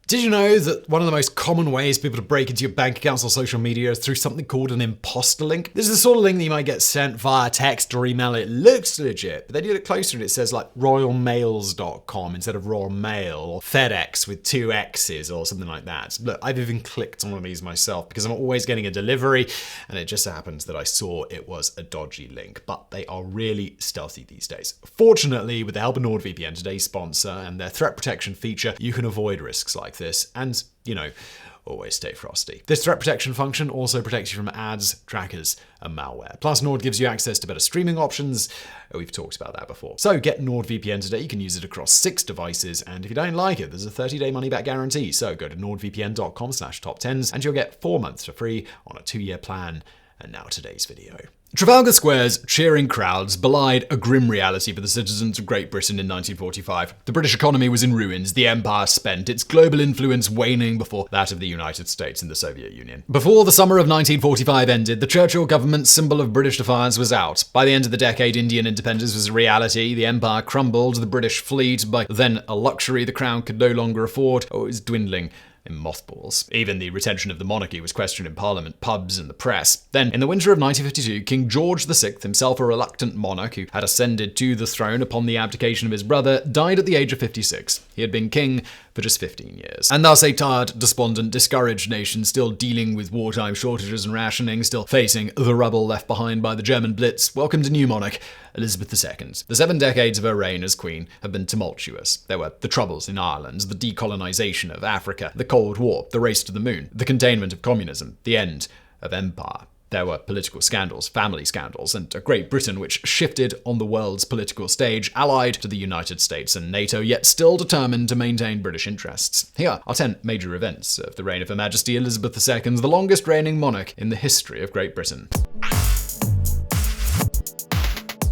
Did you know that one of the most common ways people to break into your bank accounts or social media is through something called an imposter link? This is the sort of link that you might get sent via text or email. It looks legit, but then you look closer and it says like royalmails.com instead of Royal Mail, or FedEx with 2 X's or something like that. Look, I've even clicked on one of these myself because I'm always getting a delivery, and it just happens that I saw it was a dodgy link, but they are really stealthy these days. Fortunately, with the help of NordVPN, today's sponsor, and their threat protection feature, you can avoid risks like this and, always stay frosty. This threat protection function also protects you from ads, trackers, and malware. Plus, Nord gives you access to better streaming options. We've talked about that before. So get NordVPN today. You can use it across 6 devices, and if you don't like it, there's a 30-day money-back guarantee. So go to nordvpn.com/TopTenz, and you'll get 4 months for free on a 2-year plan. And now today's video. Trafalgar Square's cheering crowds belied a grim reality for the citizens of Great Britain in 1945. The British economy was in ruins, the empire spent, its global influence waning before that of the United States and the Soviet Union. Before the summer of 1945 ended, the Churchill government's symbol of British defiance was out. By the end of the decade, Indian independence was a reality, the empire crumbled, the British fleet, by then a luxury the crown could no longer afford, was dwindling in mothballs. Even the retention of the monarchy was questioned in Parliament, pubs, and the press. Then, in the winter of 1952, King George VI, himself a reluctant monarch who had ascended to the throne upon the abdication of his brother, died at the age of 56. He had been king for just 15 years. And thus a tired, despondent, discouraged nation, still dealing with wartime shortages and rationing, still facing the rubble left behind by the German Blitz, welcomed a new monarch, Elizabeth II. The 7 decades of her reign as queen have been tumultuous. There were the troubles in Ireland, the decolonization of Africa, the Cold War, the race to the moon, the containment of communism, the end of empire. There were political scandals, family scandals, and a Great Britain which shifted on the world's political stage, allied to the United States and NATO, yet still determined to maintain British interests. Here are 10 major events of the reign of Her Majesty Elizabeth II, the longest reigning monarch in the history of Great Britain.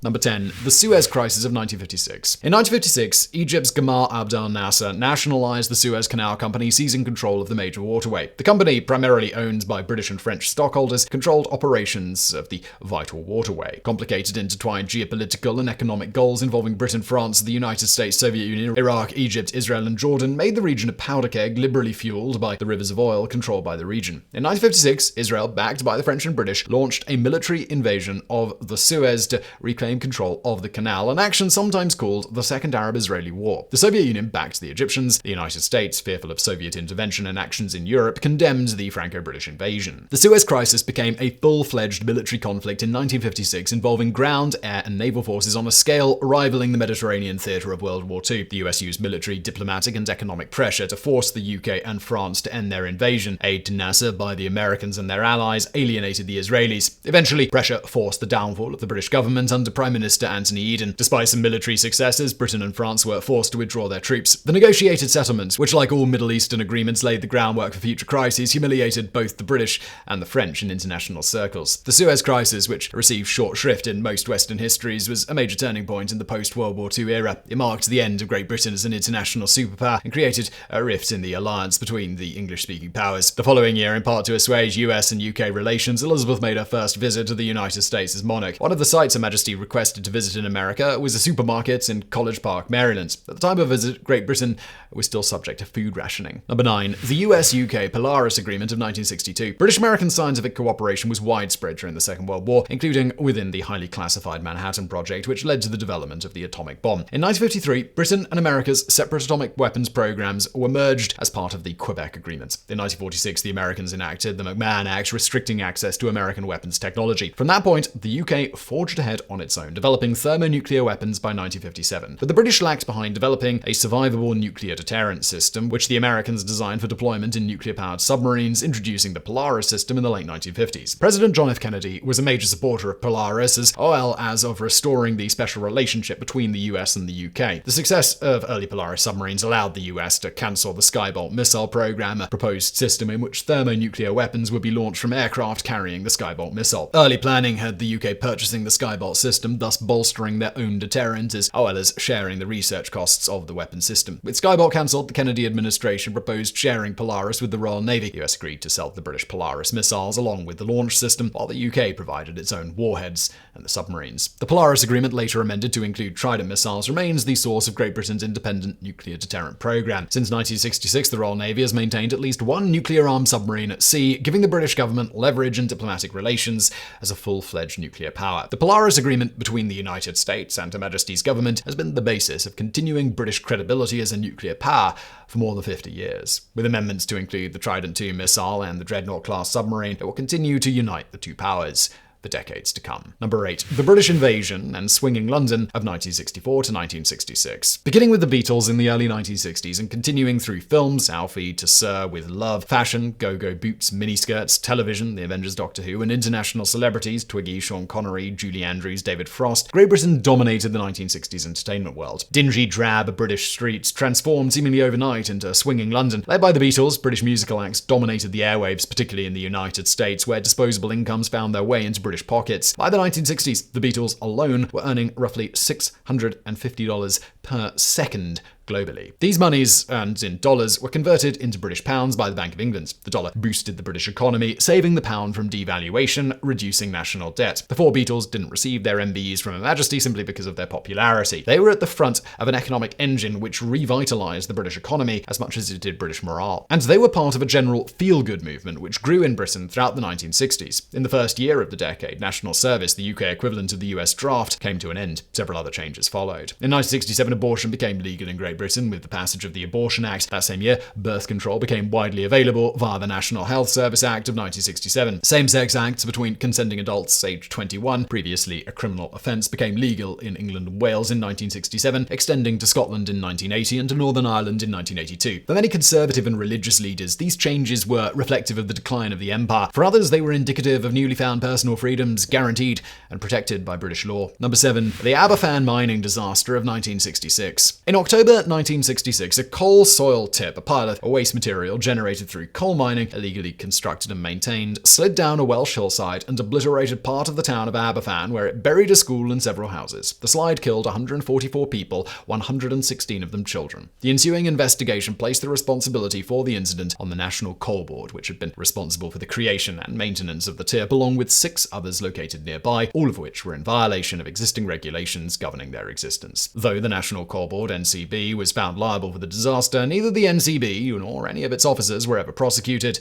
Number 10. The Suez Crisis of 1956. In 1956, Egypt's Gamal Abdel Nasser nationalized the Suez Canal Company, seizing control of the major waterway. The company, primarily owned by British and French stockholders, controlled operations of the vital waterway. Complicated, intertwined geopolitical and economic goals involving Britain, France, the United States, Soviet Union, Iraq, Egypt, Israel, and Jordan made the region a powder keg, liberally fueled by the rivers of oil controlled by the region. In 1956, Israel, backed by the French and British, launched a military invasion of the Suez to reclaim control of the canal, an action sometimes called the Second Arab-Israeli War. The Soviet Union backed the Egyptians. The United States, fearful of Soviet intervention and actions in Europe, condemned the Franco-British invasion. The Suez Crisis became a full-fledged military conflict in 1956 involving ground, air, and naval forces on a scale rivaling the Mediterranean theater of World War II. The US used military, diplomatic, and economic pressure to force the UK and France to end their invasion. Aid to Nasser by the Americans and their allies alienated the Israelis. Eventually, pressure forced the downfall of the British government under Prime Minister Anthony Eden. Despite some military successes, Britain and France were forced to withdraw their troops. The negotiated settlement, which like all Middle Eastern agreements laid the groundwork for future crises, humiliated both the British and the French in international circles. The Suez Crisis, which received short shrift in most Western histories, was a major turning point in the post-World War II era. It marked the end of Great Britain as an international superpower and created a rift in the alliance between the English-speaking powers. The following year, in part to assuage US and UK relations, Elizabeth made her first visit to the United States as monarch. One of the sites Her Majesty requested to visit in America was a supermarket in College Park, Maryland. At the time of visit, Great Britain was still subject to food rationing. Number 9. The US-UK Polaris Agreement of 1962. British-American scientific cooperation was widespread during the Second World War, including within the highly classified Manhattan Project, which led to the development of the atomic bomb. In 1953, Britain and America's separate atomic weapons programs were merged as part of the Quebec Agreement. In 1946, the Americans enacted the McMahon Act, restricting access to American weapons technology. From that point, the UK forged ahead on its own, developing thermonuclear weapons by 1957. But the British lagged behind developing a survivable nuclear deterrent system, which the Americans designed for deployment in nuclear-powered submarines, introducing the Polaris system in the late 1950s. President John F. Kennedy was a major supporter of Polaris, as well as of restoring the special relationship between the US and the UK. The success of early Polaris submarines allowed the US to cancel the Skybolt missile program, a proposed system in which thermonuclear weapons would be launched from aircraft carrying the Skybolt missile. Early planning had the UK purchasing the Skybolt system system, thus bolstering their own deterrent as well as sharing the research costs of the weapon system. With Skybolt cancelled, the Kennedy administration proposed sharing Polaris with the Royal Navy. The US agreed to sell the British Polaris missiles along with the launch system, while the UK provided its own warheads and the submarines. The Polaris agreement, later amended to include Trident missiles, remains the source of Great Britain's independent nuclear deterrent program. Since 1966, the Royal Navy has maintained at least one nuclear-armed submarine at sea, giving the British government leverage in diplomatic relations as a full-fledged nuclear power. The Polaris agreement between the United States and Her Majesty's government has been the basis of continuing British credibility as a nuclear power for more than 50 years. With amendments to include the Trident II missile and the Dreadnought-class submarine, it will continue to unite the two powers for decades to come. Number 8. The British invasion and swinging London of 1964 to 1966. Beginning with the Beatles in the early 1960s and continuing through films, Alfie to Sir with Love, fashion, go-go boots, miniskirts, television, The Avengers, Doctor Who, and international celebrities, Twiggy, Sean Connery, Julie Andrews, David Frost, Great Britain dominated the 1960s entertainment world. Dingy, drab British streets transformed seemingly overnight into swinging London. Led by the Beatles, British musical acts dominated the airwaves, particularly in the United States, where disposable incomes found their way into British pockets. By the 1960s, the Beatles alone were earning roughly $650 per second globally. These monies, earned in dollars, were converted into British pounds by the Bank of England. The dollar boosted the British economy, saving the pound from devaluation, reducing national debt. The four Beatles didn't receive their MBEs from Her Majesty simply because of their popularity. They were at the front of an economic engine which revitalized the British economy as much as it did British morale. And they were part of a general feel-good movement which grew in Britain throughout the 1960s. In the first year of the decade, national service, the UK equivalent of the US draft, came to an end. Several other changes followed. In 1967, abortion became legal in Great Britain with the passage of the Abortion Act. That same year, birth control became widely available via the National Health Service Act of 1967. Same-sex acts between consenting adults aged 21, previously a criminal offence, became legal in England and Wales in 1967, extending to Scotland in 1980 and to Northern Ireland in 1982. For many conservative and religious leaders, these changes were reflective of the decline of the empire. For others, they were indicative of newly found personal freedoms guaranteed and protected by British law. Number 7. The ABERFAN mining disaster of 1966. In October 1966, a coal soil tip, a pile of waste material generated through coal mining, illegally constructed and maintained, slid down a Welsh hillside and obliterated part of the town of ABERFAN, where it buried a school and several houses. The slide killed 144 people, 116 of them children. The ensuing investigation placed the responsibility for the incident on the National Coal Board, which had been responsible for the creation and maintenance of the tip, along with 6 others located nearby, all of which were in violation of existing regulations governing their existence. Though the National Coal Board, NCB, was found liable for the disaster, neither the NCB nor any of its officers were ever prosecuted,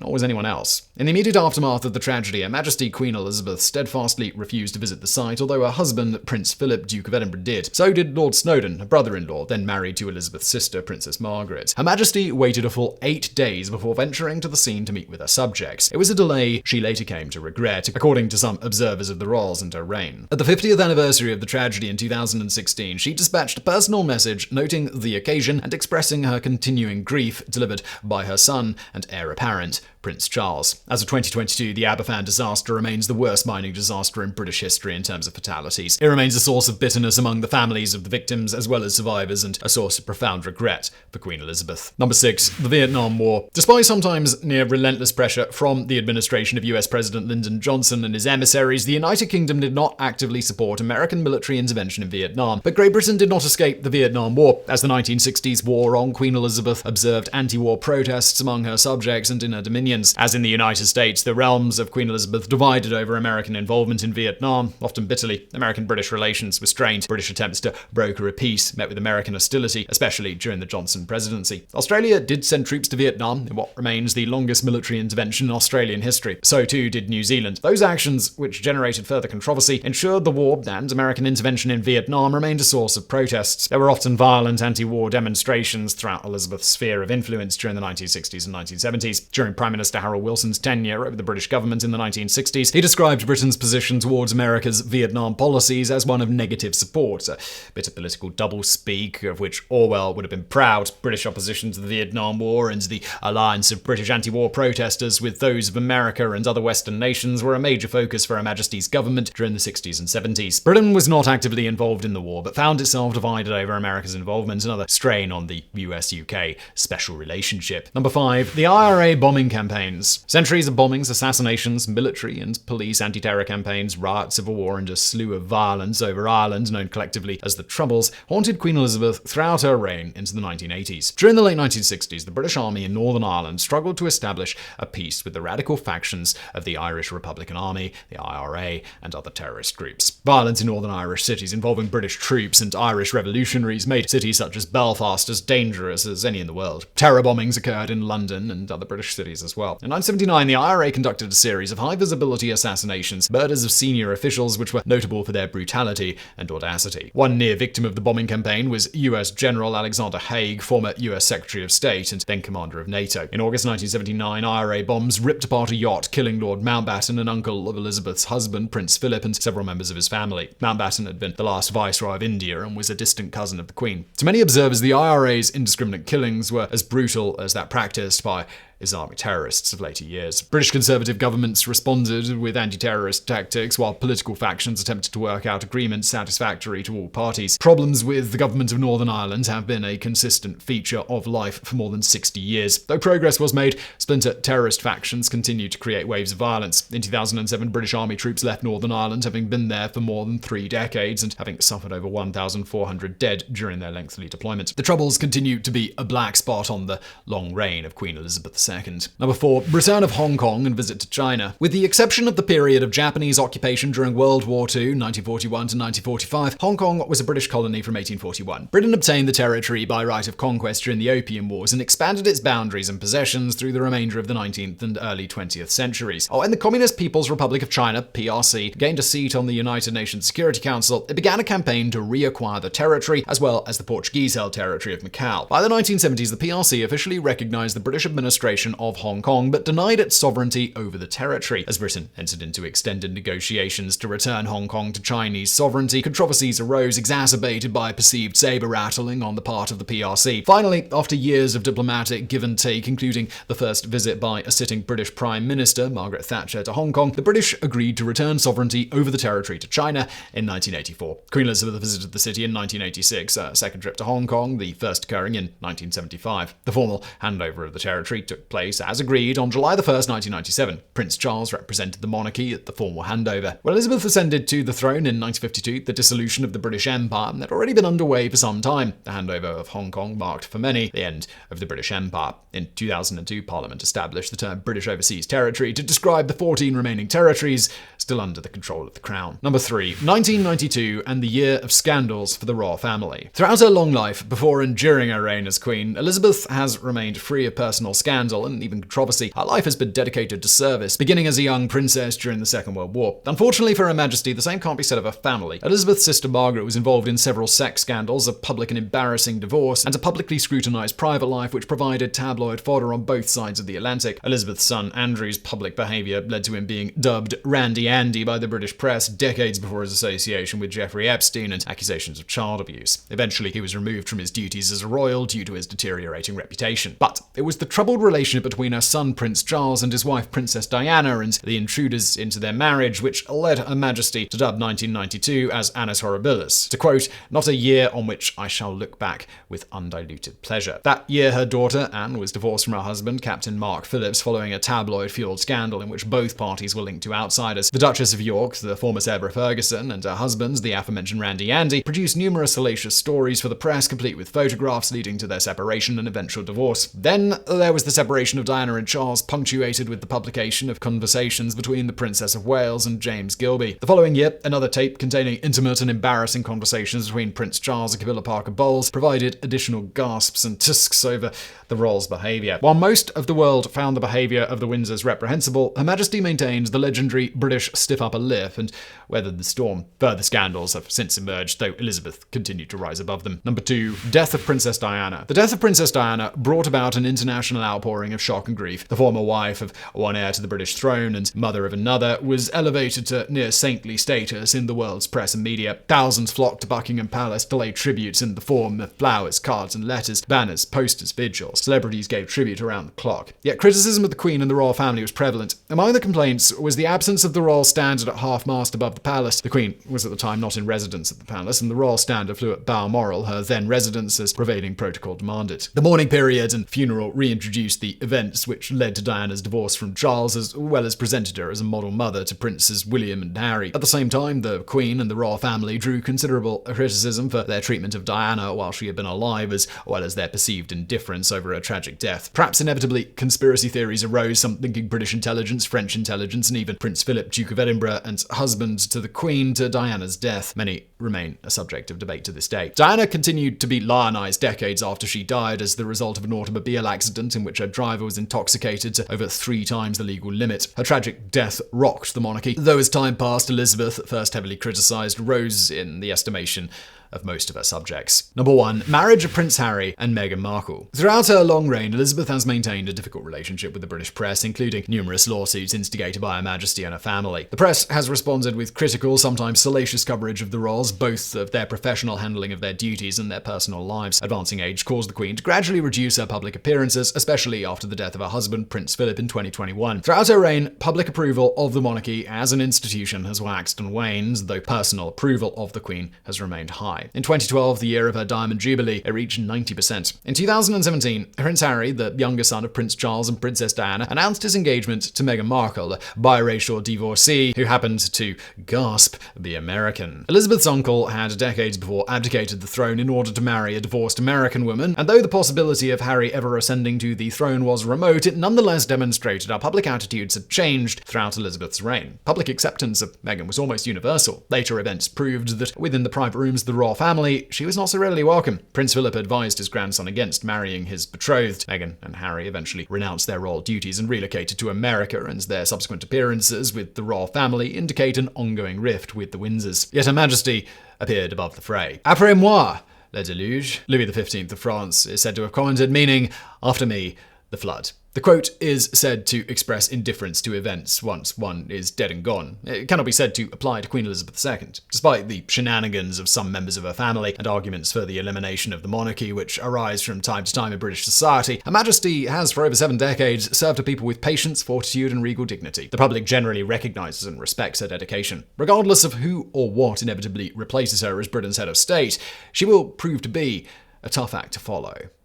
nor was anyone else. In the immediate aftermath of the tragedy, Her Majesty Queen Elizabeth steadfastly refused to visit the site, although her husband, Prince Philip, Duke of Edinburgh, did. So did Lord Snowdon, her brother-in-law, then married to Elizabeth's sister, Princess Margaret. Her Majesty waited a full 8 days before venturing to the scene to meet with her subjects. It was a delay she later came to regret, according to some observers of the royals and her reign. At the 50th anniversary of the tragedy in 2016, she dispatched a personal message noting the occasion and expressing her continuing grief, delivered by her son and heir apparent, Prince Charles. As of 2022, the ABERFAN disaster remains the worst mining disaster in British history in terms of fatalities. It remains a source of bitterness among the families of the victims as well as survivors, and a source of profound regret for Queen Elizabeth. Number 6. The Vietnam War. Despite sometimes near relentless pressure from the administration of US President Lyndon Johnson and his emissaries, the United Kingdom did not actively support American military intervention in Vietnam. But Great Britain did not escape the Vietnam War. As the 1960s wore on, Queen Elizabeth observed anti-war protests among her subjects and in her dominions. As in the United States, the realms of Queen Elizabeth divided over American involvement in Vietnam, often bitterly. American-British relations were strained. British attempts to broker a peace met with American hostility, especially during the Johnson presidency. Australia did send troops to Vietnam in what remains the longest military intervention in Australian history. So too did New Zealand. Those actions, which generated further controversy, ensured the war and American intervention in Vietnam remained a source of protests. There were often violent anti-war demonstrations throughout Elizabeth's sphere of influence during the 1960s and 1970s. During Prime Minister Harold Wilson's tenure over the British government in the 1960s, he described Britain's position towards America's Vietnam policies as one of negative support, a bit of political doublespeak of which Orwell would have been proud. British opposition to the Vietnam War and the alliance of British anti-war protesters with those of America and other Western nations were a major focus for Her Majesty's government during the 60s and 70s. Britain was not actively involved in the war, but found itself divided over America's involvement involvement, another strain on the US-UK special relationship. Number 5. The IRA bombing campaigns. Centuries of bombings, assassinations, military and police anti-terror campaigns, riots, civil war, and a slew of violence over Ireland, known collectively as the Troubles, haunted Queen Elizabeth throughout her reign into the 1980s. During the late 1960s, the British Army in Northern Ireland struggled to establish a peace with the radical factions of the Irish Republican Army, the IRA, and other terrorist groups. Violence in Northern Irish cities involving British troops and Irish revolutionaries made cities such as Belfast as dangerous as any in the world. Terror bombings occurred in London and other British cities as well. In 1979, the IRA conducted a series of high-visibility assassinations, murders of senior officials which were notable for their brutality and audacity. One near victim of the bombing campaign was US General Alexander Haig, former US Secretary of State and then commander of NATO. In August 1979, IRA bombs ripped apart a yacht, killing Lord Mountbatten, an uncle of Elizabeth's husband, Prince Philip, and several members of his family. Mountbatten had been the last Viceroy of India and was a distant cousin of the Queen. To many observers, the IRA's indiscriminate killings were as brutal as that practiced by Islamic terrorists of later years. British Conservative governments responded with anti-terrorist tactics, while political factions attempted to work out agreements satisfactory to all parties. Problems with the government of Northern Ireland have been a consistent feature of life for more than 60 years. Though progress was made, splinter terrorist factions continued to create waves of violence. In 2007, British Army troops left Northern Ireland, having been there for more than 3 decades and having suffered over 1,400 dead during their lengthy deployment. The Troubles continued to be a black spot on the long reign of Queen Elizabeth II. Number 4. Return of Hong Kong and visit to China. With the exception of the period of Japanese occupation during World War II, 1941 to 1945, Hong Kong was a British colony from 1841. Britain obtained the territory by right of conquest during the Opium Wars and expanded its boundaries and possessions through the remainder of the 19th and early 20th centuries. When the Communist People's Republic of China, PRC, gained a seat on the United Nations Security Council, it began a campaign to reacquire the territory, as well as the Portuguese-held territory of Macau. By the 1970s, the PRC officially recognized the British administration of Hong Kong, but denied its sovereignty over the territory. As Britain entered into extended negotiations to return Hong Kong to Chinese sovereignty, controversies arose, exacerbated by perceived saber-rattling on the part of the PRC. Finally, after years of diplomatic give and take, including the first visit by a sitting British Prime Minister, Margaret Thatcher, to Hong Kong, the British agreed to return sovereignty over the territory to China in 1984. Queen Elizabeth visited the city in 1986, a second trip to Hong Kong, the first occurring in 1975. The formal handover of the territory took place, as agreed, on July 1st, 1997. Prince Charles represented the monarchy at the formal handover. When Elizabeth ascended to the throne in 1952, the dissolution of the British Empire had already been underway for some time. The handover of Hong Kong marked, for many, the end of the British Empire. In 2002, Parliament established the term British Overseas Territory to describe the 14 remaining territories still under the control of the Crown. Number 3. 1992 and the year of scandals for the royal family. Throughout her long life, before and during her reign as Queen, Elizabeth has remained free of personal scandal and even controversy. Her life has been dedicated to service, beginning as a young princess during the Second World War. Unfortunately for Her Majesty, the same can't be said of her family. Elizabeth's sister Margaret was involved in several sex scandals, a public and embarrassing divorce, and a publicly scrutinized private life which provided tabloid fodder on both sides of the Atlantic. Elizabeth's son Andrew's public behavior led to him being dubbed Randy Andy by the British press decades before his association with Jeffrey Epstein and accusations of child abuse. Eventually, he was removed from his duties as a royal due to his deteriorating reputation. But it was the troubled relationship between her son Prince Charles and his wife Princess Diana and the intruders into their marriage which led Her Majesty to dub 1992 as Annus Horribilis. To quote, "Not a year on which I shall look back with undiluted pleasure." That year, her daughter Anne was divorced from her husband, Captain Mark Phillips, following a tabloid-fueled scandal in which both parties were linked to outsiders. The Duchess of York, the former Sarah Ferguson, and her husband, the aforementioned Randy Andy, produced numerous salacious stories for the press, complete with photographs leading to their separation and eventual divorce. Then there was the separation of Diana and Charles, punctuated with the publication of conversations between the Princess of Wales and James Gilbey. The following year, another tape containing intimate and embarrassing conversations between Prince Charles and Camilla Parker Bowles provided additional gasps and tusks over the royals' behaviour. While most of the world found the behaviour of the Windsors reprehensible, Her Majesty maintains the legendary British stiff upper lip and weathered the storm. Further scandals have since emerged, though Elizabeth continued to rise above them. Number 2. Death of Princess Diana. The death of Princess Diana brought about an international outpouring suffering of shock and grief. The former wife of one heir to the British throne and mother of another was elevated to near saintly status in the world's press and media. Thousands flocked to Buckingham Palace to lay tributes in the form of flowers, cards and letters, banners, posters, vigils. Celebrities gave tribute around the clock. Yet criticism of the Queen and the royal family was prevalent. Among the complaints was the absence of the royal standard at half-mast above the palace. The Queen was at the time not in residence at the palace, and the royal standard flew at Balmoral, her then residence, as prevailing protocol demanded. The mourning period and funeral reintroduced the events which led to Diana's divorce from Charles, as well as presented her as a model mother to Princes William and Harry. At the same time, the Queen and the royal family drew considerable criticism for their treatment of Diana while she had been alive, as well as their perceived indifference over her tragic death. Perhaps inevitably, conspiracy theories arose, some thinking British intelligence, French intelligence, and even Prince Philip, Duke of Edinburgh and husband to the Queen, to Diana's death. Many remain a subject of debate to this day. Diana continued to be lionized decades after she died as the result of an automobile accident in which her driver was intoxicated to over 3 times the legal limit. Her tragic death rocked the monarchy, though as time passed, Elizabeth, at first heavily criticized, rose in the estimation of most of her subjects. Number 1. Marriage of Prince Harry and Meghan Markle. Throughout her long reign, Elizabeth has maintained a difficult relationship with the British press, including numerous lawsuits instigated by Her Majesty and her family. The press has responded with critical, sometimes salacious coverage of the royals, both of their professional handling of their duties and their personal lives. Advancing age caused the Queen to gradually reduce her public appearances, especially after the death of her husband, Prince Philip, in 2021. Throughout her reign, public approval of the monarchy as an institution has waxed and waned, though personal approval of the Queen has remained high. In 2012, the year of her Diamond Jubilee, it reached 90%. In 2017, Prince Harry, the younger son of Prince Charles and Princess Diana, announced his engagement to Meghan Markle, a biracial divorcee who happened to, gasp, be American. Elizabeth's uncle had decades before abdicated the throne in order to marry a divorced American woman, and though the possibility of Harry ever ascending to the throne was remote, it nonetheless demonstrated how public attitudes had changed throughout Elizabeth's reign. Public acceptance of Meghan was almost universal. Later events proved that within the private rooms of the royal family, she was not so readily welcome. Prince Philip advised his grandson against marrying his betrothed. Meghan and Harry eventually renounced their royal duties and relocated to America, and their subsequent appearances with the royal family indicate an ongoing rift with the Windsors. Yet Her Majesty appeared above the fray. Après moi, le déluge. Louis XV of France is said to have commented, meaning, after me, the flood. The quote is said to express indifference to events once one is dead and gone. It cannot be said to apply to Queen Elizabeth II. Despite the shenanigans of some members of her family and arguments for the elimination of the monarchy which arise from time to time in British society, Her Majesty has for over 7 decades served her people with patience, fortitude and regal dignity. The public generally recognises and respects her dedication. Regardless of who or what inevitably replaces her as Britain's head of state, she will prove to be a tough act to follow.